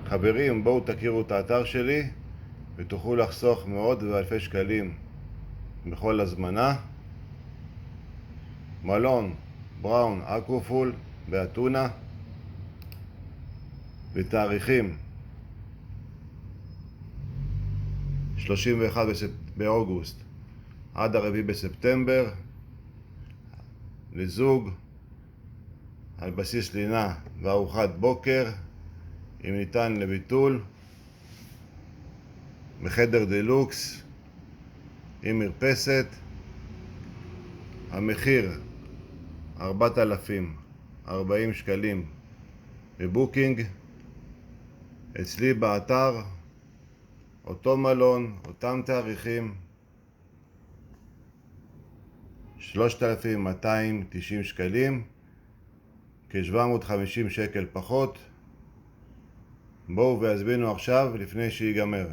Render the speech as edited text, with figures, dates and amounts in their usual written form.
חברים, בואו תכירו את האתר שלי ותוכלו לחסוך מאות ואלפי שקלים בכל הזמנה. מלון בראון אקוופול באתונה, בתאריכים 31 באוגוסט עד 4 בספטמבר, לזוג, על בסיס לינה וארוחת בוקר, אם ניתן לביטול, בחדר דלוקס עם מרפסת. המחיר 4,040 שקלים בבוקינג. אצלי באתר אותו מלון, אותם תאריכים, 3,290 שקלים, כ-750 שקל פחות. בואו והזמינו עכשיו לפני שיגמר.